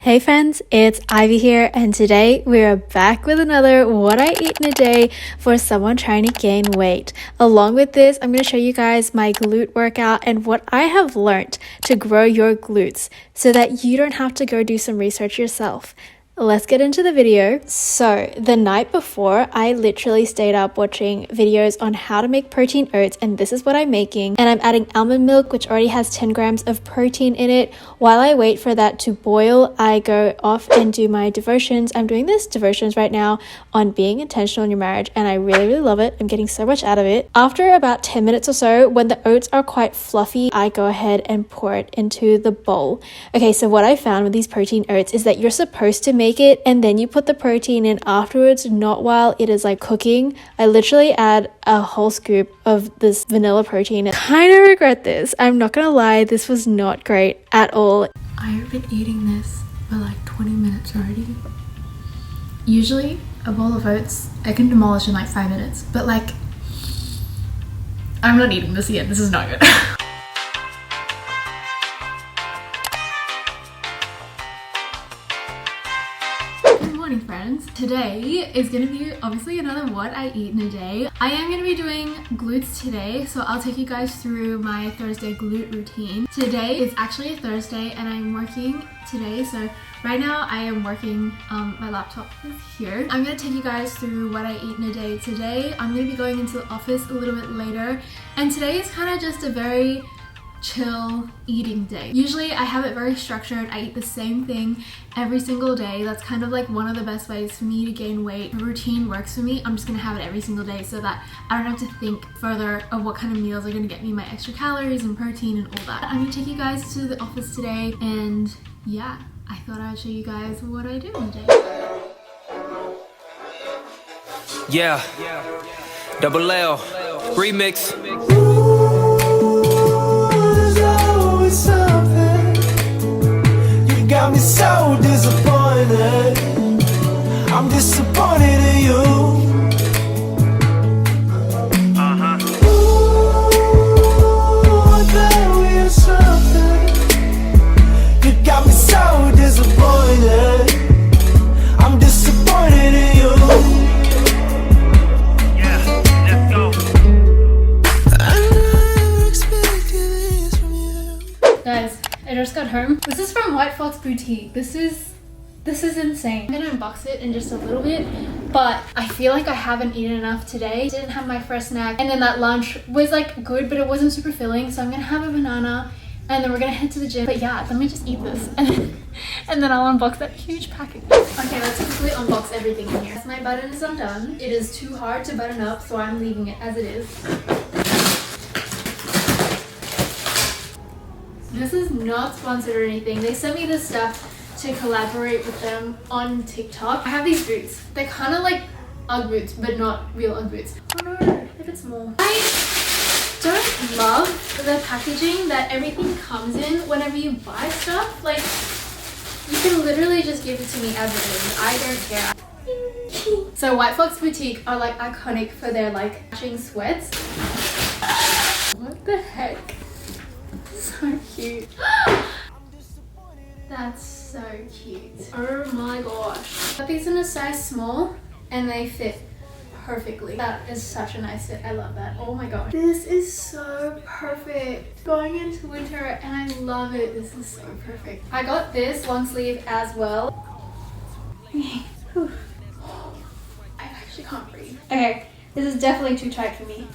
Hey friends, it's Ivy here, and today we're back with another what I eat in a day for someone trying to gain weight. Along with this, I'm going to show you guys my glute workout and what I have learned to grow your glutes so that you don't have to go do some research yourself. Let's get into the video. So the night before, I literally stayed up watching videos on how to make protein oats, and this is what I'm making. And I'm adding almond milk, which already has 10 grams of protein in it. While I wait for that to boil, I go off and do my devotions. I'm doing this devotions right now on being intentional in your marriage, and I really love it. I'm getting so much out of it. After about 10 minutes or so, when the oats are quite fluffy, I go ahead and pour it into the bowl. Okay, so what I found with these protein oats is that you're supposed to make it and then you put the protein in afterwards, not while it is like cooking. I literally add a whole scoop of this vanilla protein. I kind of regret this. I'm not gonna lie, this was not great at all. I've been eating this for like 20 minutes already. Usually a bowl of oats I can demolish in like 5 minutes, but like I'm not eating this yet. This is not good. Friends, today is going to be obviously another what I eat in a day. I am going to be doing glutes today, so I'll take you guys through my Thursday glute routine. Today is actually a Thursday and I'm working today, so right now I am working, my laptop is here. I'm going to take you guys through what I eat in a day today. I'm going to be going into the office a little bit later, and today is kind of just a very chill eating day. Usually I have it very structured. I eat the same thing every single day. That's kind of like one of the best ways for me to gain weight. The routine works for me. I'm just gonna have it every single day so that I don't have to think further of what kind of meals are gonna get me my extra calories and protein and all that. I'm gonna take you guys to the office today, and yeah, I thought I'd show you guys what I do in a day. Yeah, Double L remix. Got me so disappointed. I'm disappointed in you. Ooh, I thought we had something. You got me so disappointed. I'm disappointed in you. Yeah, let's go. I never expected this from you. Guys, I just got home. This is from White Fox Boutique. This is insane. I'm gonna unbox it in just a little bit, but I feel like I haven't eaten enough today. Didn't have my first snack, and then that lunch was like good, but it wasn't super filling, so I'm gonna have a banana and then we're gonna head to the gym. But yeah, let me just eat this and then I'll unbox that huge package. Okay, let's quickly unbox everything in here. My button is undone. It is too hard to button up, so I'm leaving it as it is. This is not sponsored or anything. They sent me this stuff to collaborate with them on TikTok. I have these boots. They're kind of like Ugg boots, but not real Ugg boots. Oh no, if it's small. I don't love the packaging that everything comes in whenever you buy stuff. Like, you can literally just give it to me as it is. I don't care. So White Fox Boutique are like iconic for their like matching sweats. What the heck? So cute. That's so cute. Oh my gosh. Got these in a size small and they fit perfectly. That is such a nice fit. I love that. Oh my gosh. This is so perfect. Going into winter and I love it. This is so perfect. I got this long sleeve as well. I actually can't breathe. Okay, this is definitely too tight for me.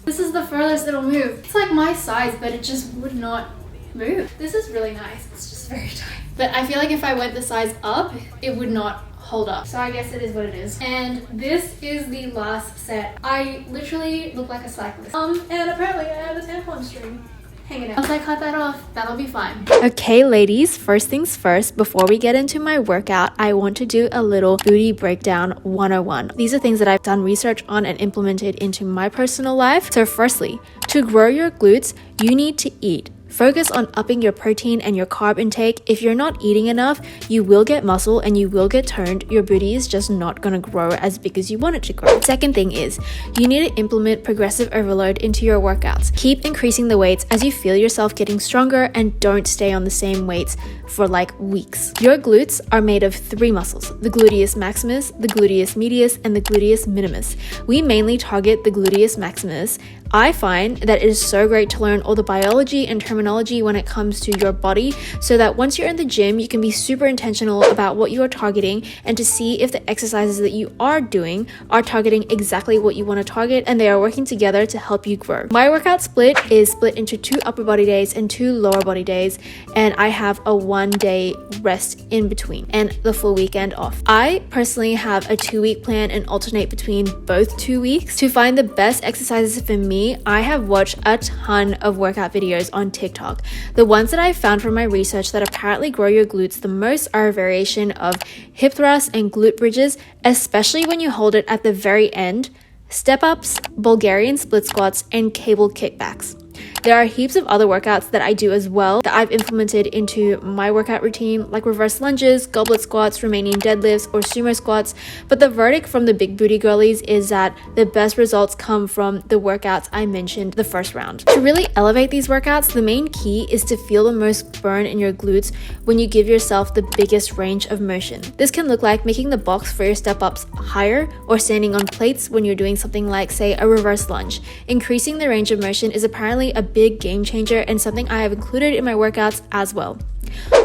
This is the furthest it'll move. It's like my size, but it just would not move. This is really nice. It's just very tight. But I feel like if I went the size up, it would not hold up. So I guess it is what it is. And this is the last set. I literally look like a cyclist. And apparently I have a tampon string hanging out. Once I cut that off, that'll be fine. Okay, ladies, first things first, before we get into my workout, I want to do a little booty breakdown 101. These are things that I've done research on and implemented into my personal life. So firstly, to grow your glutes, you need to eat focus on upping your protein and your carb intake. If you're not eating enough, you will get muscle and you will get toned. Your booty is just not going to grow as big as you want it to grow. Second thing is, you need to implement progressive overload into your workouts. Keep increasing the weights as you feel yourself getting stronger, and don't stay on the same weights for like weeks. Your glutes are made of 3 muscles: the gluteus maximus, the gluteus medius, and the gluteus minimus. We mainly target the gluteus maximus. I find that it is so great to learn all the biology and terminology when it comes to your body, so that once you're in the gym, you can be super intentional about what you are targeting and to see if the exercises that you are doing are targeting exactly what you want to target and they are working together to help you grow. My workout split is split into 2 upper body days and 2 lower body days, and I have a 1-day rest in between and the full weekend off. I personally have a 2-week plan and alternate between both 2 weeks. To find the best exercises for me, I have watched a ton of workout videos on TikTok. The ones that I found from my research that apparently grow your glutes the most are a variation of hip thrusts and glute bridges, especially when you hold it at the very end, step ups, Bulgarian split squats, and cable kickbacks. There are heaps of other workouts that I do as well that I've implemented into my workout routine, like reverse lunges, goblet squats, Romanian deadlifts, or sumo squats. But the verdict from the big booty girlies is that the best results come from the workouts I mentioned the first round. To really elevate these workouts, the main key is to feel the most burn in your glutes when you give yourself the biggest range of motion. This can look like making the box for your step ups higher, or standing on plates when you're doing something like, say, a reverse lunge. Increasing the range of motion is apparently a big game changer and something I have included in my workouts as well.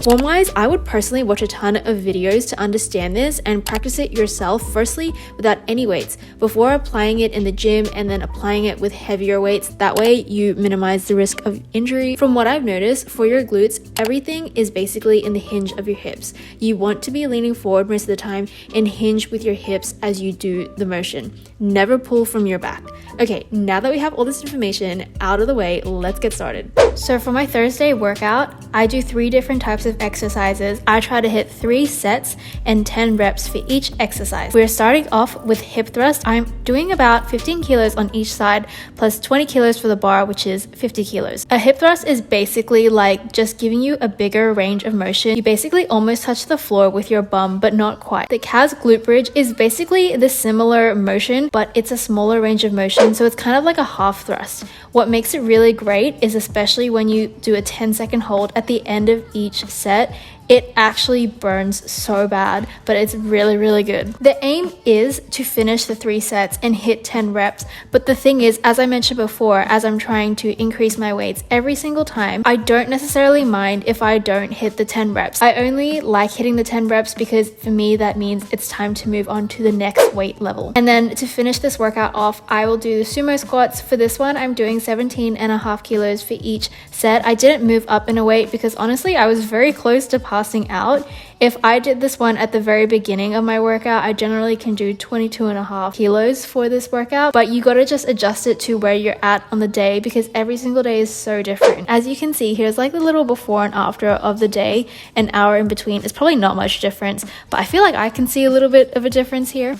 Form wise, I would personally watch a ton of videos to understand this and practice it yourself, firstly without any weights, before applying it in the gym and then applying it with heavier weights. That way you minimize the risk of injury. From what I've noticed, for your glutes, everything is basically in the hinge of your hips. You want to be leaning forward most of the time and hinge with your hips as you do the motion. Never pull from your back. Okay, now that we have all this information out of the way, let's get started. So for my Thursday workout, I do 3 different types of exercises. I try to hit 3 sets and 10 reps for each exercise. We're starting off with hip thrust. I'm doing about 15 kilos on each side plus 20 kilos for the bar, which is 50 kilos. A hip thrust is basically like just giving you a bigger range of motion. You basically almost touch the floor with your bum, but not quite. The calves glute bridge is basically the similar motion, but it's a smaller range of motion, so it's kind of like a half thrust. What makes it really great is especially when you do a 10-second hold at the end of each set, it actually burns so bad, but it's really, really good. The aim is to finish the 3 sets and hit 10 reps. But the thing is, as I mentioned before, as I'm trying to increase my weights every single time, I don't necessarily mind if I don't hit the 10 reps. I only like hitting the 10 reps because for me, that means it's time to move on to the next weight level. And then to finish this workout off, I will do the sumo squats. For this one, I'm doing 17.5 kilos for each set. I didn't move up in a weight because honestly, I was very close to passing out. If I did this one at the very beginning of my workout, I generally can do 22.5 kilos for this workout, but you gotta just adjust it to where you're at on the day because every single day is so different. As you can see, here's like the little before and after of the day, an hour in between. It's probably not much difference, but I feel like I can see a little bit of a difference here.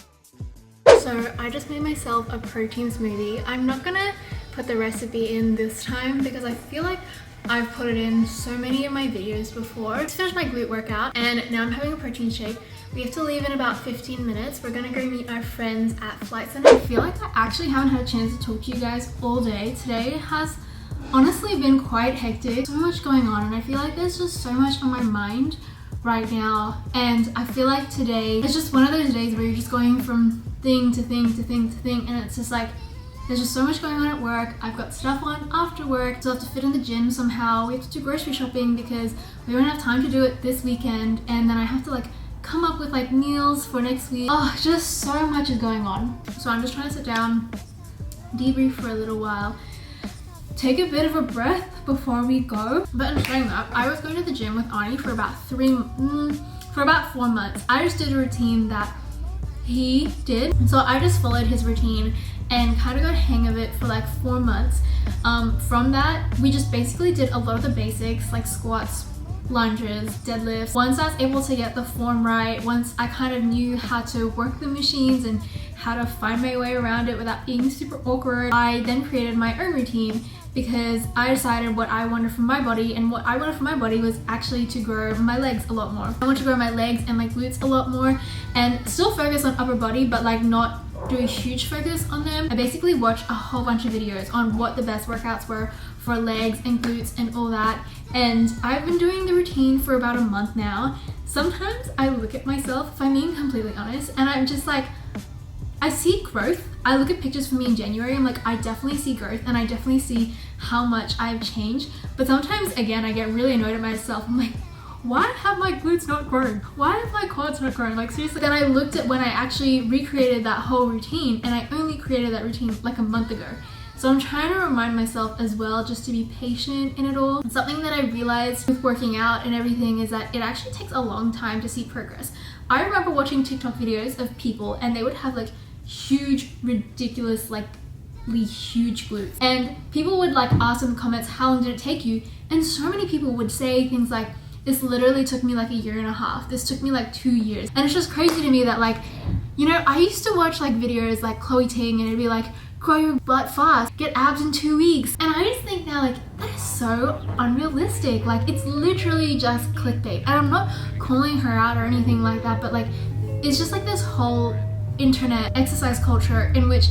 So I just made myself a protein smoothie. I'm not gonna put the recipe in this time because I feel like I've put it in so many of my videos before. I just finished my glute workout and now I'm having a protein shake. We have to leave in about 15 minutes. We're gonna go meet our friends at Flight Center. I feel like I actually haven't had a chance to talk to you guys all day. Today has honestly been quite hectic. So much going on and I feel like there's just so much on my mind right now. And I feel like today is just one of those days where you're just going from thing to thing to thing to thing and it's just like, there's just so much going on at work. I've got stuff on after work. Still have to fit in the gym somehow. We have to do grocery shopping because we don't have time to do it this weekend. And then I have to like come up with like meals for next week. Oh, just so much is going on. So I'm just trying to sit down, debrief for a little while, take a bit of a breath before we go. But in saying that, I was going to the gym with Arnie for about 4 months. I just did a routine that he did. And so I just followed his routine and kind of got a hang of it for like 4 months. From that, we just basically did a lot of the basics like squats, lunges, deadlifts. Once I was able to get the form right, once I kind of knew how to work the machines and how to find my way around it without being super awkward, I then created my own routine because I decided what I wanted from my body, and what I wanted from my body was actually to grow my legs a lot more. I want to grow my legs and my glutes a lot more and still focus on upper body, but like not do a huge focus on them. I basically watched a whole bunch of videos on what the best workouts were for legs and glutes and all that, and I've been doing the routine for about a month now. Sometimes I look at myself, if I'm being completely honest, and I'm just like, I see growth. I look at pictures from me in January, I'm like, I definitely see growth and I definitely see how much I've changed. But sometimes, again, I get really annoyed at myself. I'm like, why have my glutes not grown? Why have my quads not grown? Like, seriously. Then I looked at when I actually recreated that whole routine, and I only created that routine like a month ago. So I'm trying to remind myself as well just to be patient in it all. Something that I realized with working out and everything is that it actually takes a long time to see progress. I remember watching TikTok videos of people and they would have like huge, ridiculous, like huge glutes. And people would like ask in the comments, how long did it take you? And so many people would say things like, this literally took me like a year and a half. This took me like 2 years. And it's just crazy to me that like, you know, I used to watch like videos like Chloe Ting and it'd be like, grow your butt fast, get abs in 2 weeks. And I just think now like, that is so unrealistic. Like it's literally just clickbait. And I'm not calling her out or anything like that, but like, it's just like this whole internet exercise culture in which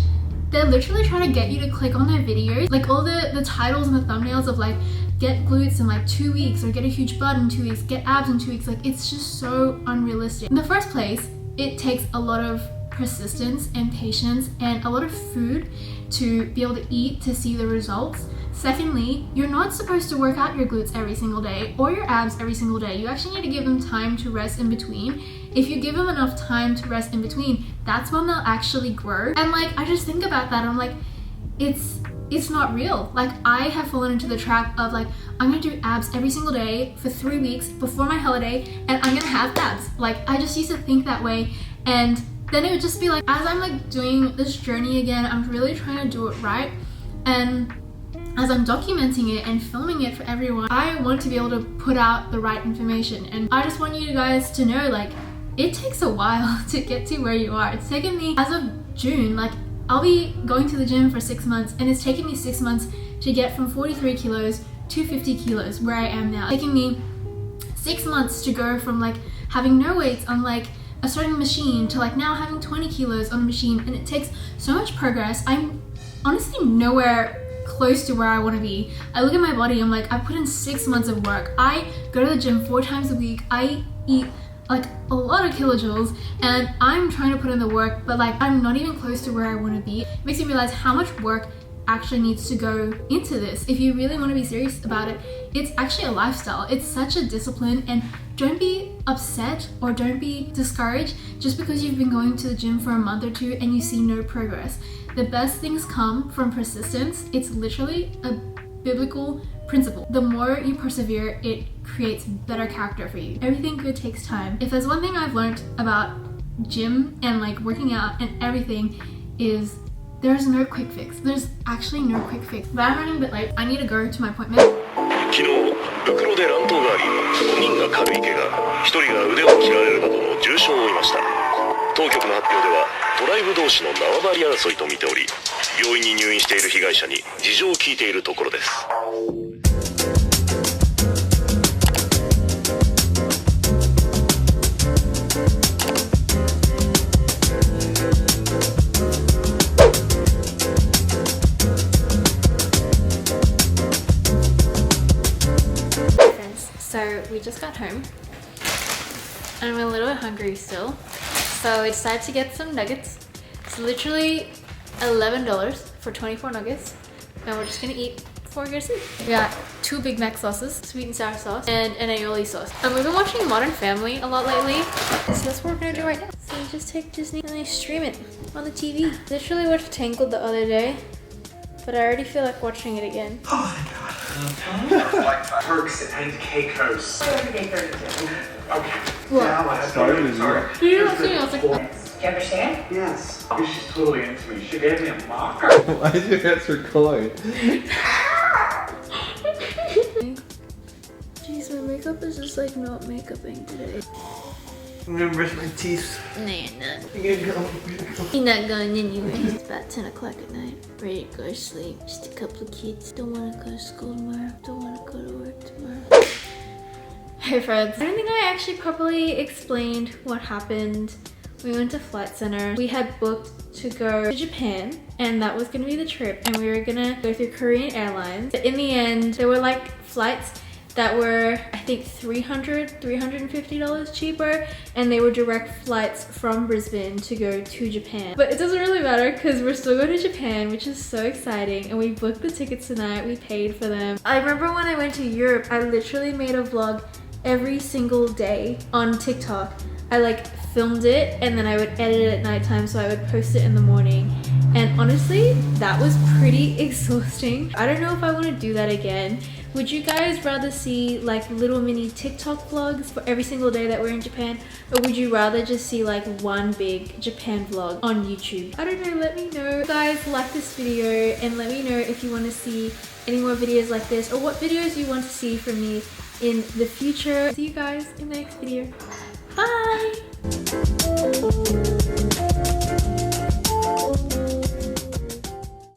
they're literally trying to get you to click on their videos. Like all the titles and the thumbnails of like, get glutes in like 2 weeks, or get a huge butt in 2 weeks, get abs in 2 weeks. Like it's just so unrealistic. In the first place, it takes a lot of persistence and patience and a lot of food to be able to eat to see the results. Secondly, you're not supposed to work out your glutes every single day or your abs every single day. You actually need to give them time to rest in between. If you give them enough time to rest in between, that's when they'll actually grow. And like, I just think about that, I'm like, it's not real. Like I have fallen into the trap of like, I'm gonna do abs every single day for 3 weeks before my holiday and I'm gonna have abs. Like I just used to think that way, and then it would just be like, as I'm like doing this journey again, I'm really trying to do it right. And as I'm documenting it and filming it for everyone, I want to be able to put out the right information. And I just want you guys to know, like, it takes a while to get to where you are. It's taken me, as of June, like I'll be going to the gym for 6 months, and it's taken me 6 months to get from 43 kilos to 50 kilos where I am now. It's taken me 6 months to go from like having no weights on like a certain machine to like now having 20 kilos on a machine, and it takes so much progress. I'm honestly nowhere close to where I want to be. I look at my body, I'm like, I put in 6 months of work. I go to the gym 4 times a week. I eat like a lot of kilojoules, and I'm trying to put in the work, but like I'm not even close to where I want to be. It makes me realize how much work actually needs to go into this. If you really want to be serious about it, it's actually a lifestyle. It's such a discipline, and don't be upset or don't be discouraged just because you've been going to the gym for a month or 2 and you see no progress. The best things come from persistence. It's literally a biblical principle. The more you persevere, it creates better character for you. Everything good takes time. If there's one thing I've learned about gym and like working out and everything, is there's no quick fix. There's actually no quick fix. But I'm running a bit late. I need to go to my appointment. 昨日、袋で乱闘があり、5人が軽い怪我、1人が腕を切られるなどの重傷を負いました。当局の発表では、トライブ同士の縄張り争いと見ており、病院に入院している被害者に事情を聞いているところです。So we just got home and I'm a little bit hungry still, so I decided to get some nuggets. It's literally $11 for 24 nuggets, and we're just gonna eat before we go to sleep. We got 2 Big Mac sauces, sweet and sour sauce, and an aioli sauce. And we've been watching Modern Family a lot lately, so that's what we're gonna do right now. So we just take Disney and they stream it on the TV. Literally watched Tangled the other day, but I already feel like watching it again. Like Turks and Caicos. Okay. What? Now I have to sorry. Did you not see it? I was like, Do you understand? Yes. She's totally into me. She gave me a marker. Why did you answer Chloe? Jeez, my makeup is just like not makeuping today. I'm gonna brush my teeth. No, you're not. I'm gonna go. You're not going anywhere. It's about 10 o'clock at night. Ready to go to sleep. Just a couple of kids. Don't want to go to school tomorrow. Don't want to go to work tomorrow. Hey friends. I don't think I actually properly explained what happened. We went to Flight Center. We had booked to go to Japan, and that was gonna be the trip, and we were gonna go through Korean Airlines. But in the end, there were like flights that were, I think, $350 cheaper, and they were direct flights from Brisbane to go to Japan. But it doesn't really matter because we're still going to Japan, which is so exciting, and we booked the tickets tonight. We paid for them. I remember when I went to Europe, I literally made a vlog every single day on TikTok. I like filmed it and then I would edit it at nighttime, so I would post it in the morning. And honestly, that was pretty exhausting. I don't know if I want to do that again. Would you guys rather see like little mini TikTok vlogs for every single day that we're in Japan? Or would you rather just see like one big Japan vlog on YouTube? I don't know, let me know. Guys, like this video and let me know if you want to see any more videos like this or what videos you want to see from me in the future. See you guys in the next video. Bye!